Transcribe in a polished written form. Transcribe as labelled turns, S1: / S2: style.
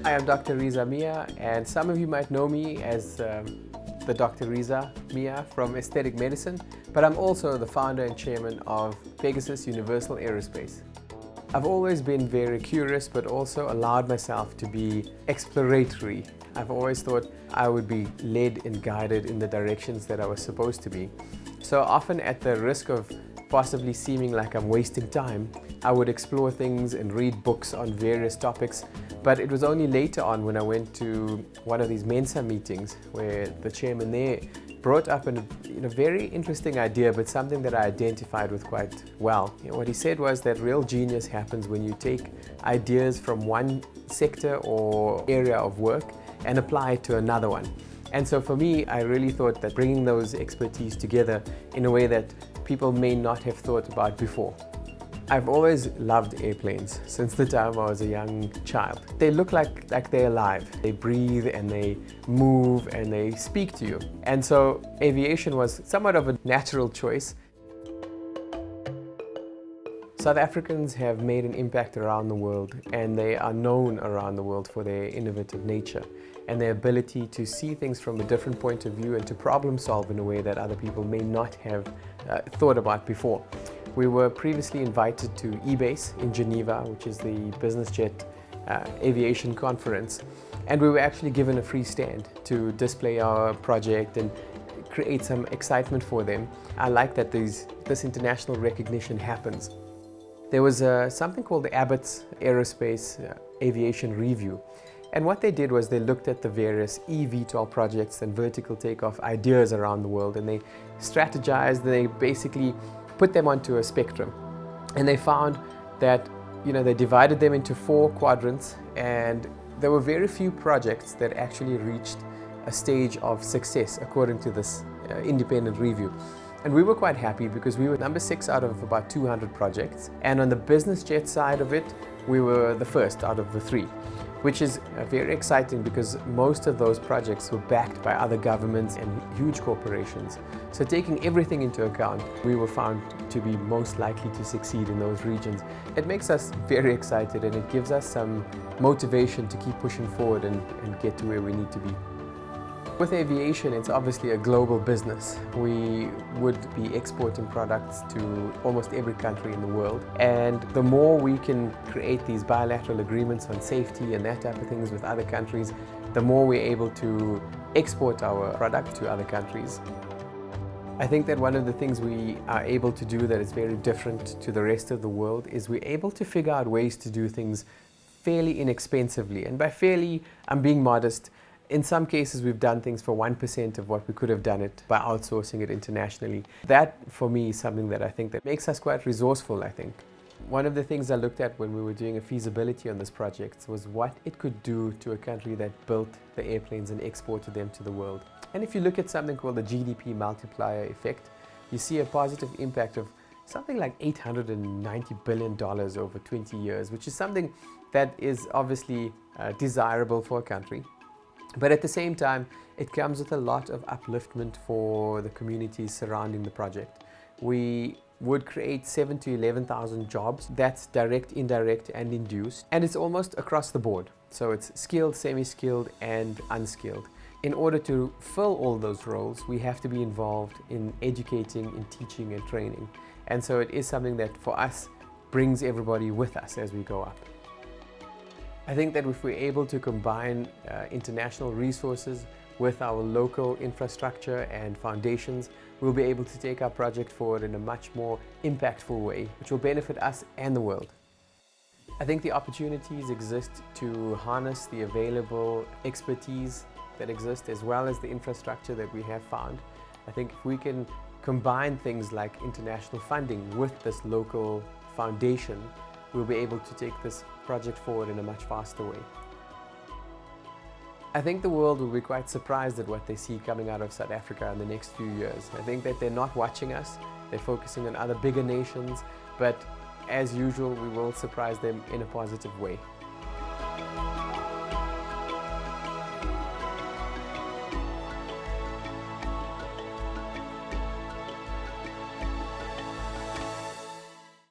S1: I am Dr. Reza Mia, and some of you might know me as the Dr. Reza Mia from aesthetic medicine, but I'm also the founder and chairman of Pegasus Universal Aerospace. I've always been very curious, but also allowed myself to be exploratory. I've always thought I would be led and guided in the directions that I was supposed to be. So often, at the risk of possibly seeming like I'm wasting time, I would explore things and read books on various topics. But it was only later on when I went to one of these Mensa meetings where the chairman there brought up a very interesting idea, but something that I identified with quite well. What he said was that real genius happens when you take ideas from one sector or area of work and apply it to another one. And so for me, I really thought that bringing those expertise together in a way that people may not have thought about before. I've always loved airplanes since the time I was a young child. They look like they're alive. They breathe and they move and they speak to you. And so aviation was somewhat of a natural choice. South Africans have made an impact around the world, and they are known around the world for their innovative nature and their ability to see things from a different point of view and to problem solve in a way that other people may not have thought about before. We were previously invited to eBase in Geneva, which is the business jet aviation conference, and we were actually given a free stand to display our project and create some excitement for them. I like that this international recognition happens. There was something called the Abbots Aerospace Aviation Review. And what they did was they looked at the various eVTOL projects and vertical takeoff ideas around the world, and they strategized, they basically put them onto a spectrum. And they found that they divided them into 4 quadrants, and there were very few projects that actually reached a stage of success according to this independent review. And we were quite happy because we were number 6 out of about 200 projects. And on the business jet side of it, we were the first out of the 3, which is very exciting because most of those projects were backed by other governments and huge corporations. So taking everything into account, we were found to be most likely to succeed in those regions. It makes us very excited, and it gives us some motivation to keep pushing forward and get to where we need to be. With aviation, it's obviously a global business. We would be exporting products to almost every country in the world. And the more we can create these bilateral agreements on safety and that type of things with other countries, the more we're able to export our product to other countries. I think that one of the things we are able to do that is very different to the rest of the world is we're able to figure out ways to do things fairly inexpensively. And by fairly, I'm being modest. In some cases, we've done things for 1% of what we could have done it by outsourcing it internationally. That, for me, is something that I think that makes us quite resourceful, I think. One of the things I looked at when we were doing a feasibility on this project was what it could do to a country that built the airplanes and exported them to the world. And if you look at something called the GDP multiplier effect, you see a positive impact of something like $890 billion over 20 years, which is something that is obviously desirable for a country. But at the same time, it comes with a lot of upliftment for the communities surrounding the project. We would create 7,000 to 11,000 jobs. That's direct, indirect, and induced. And it's almost across the board. So it's skilled, semi-skilled, and unskilled. In order to fill all those roles, we have to be involved in educating, in teaching, and training. And so it is something that, for us, brings everybody with us as we go up. I think that if we're able to combine international resources with our local infrastructure and foundations, we'll be able to take our project forward in a much more impactful way, which will benefit us and the world. I think the opportunities exist to harness the available expertise that exists as well as the infrastructure that we have found. I think if we can combine things like international funding with this local foundation, we'll be able to take this project forward in a much faster way. I think the world will be quite surprised at what they see coming out of South Africa in the next few years. I think that they're not watching us, they're focusing on other bigger nations, but as usual, we will surprise them in a positive way.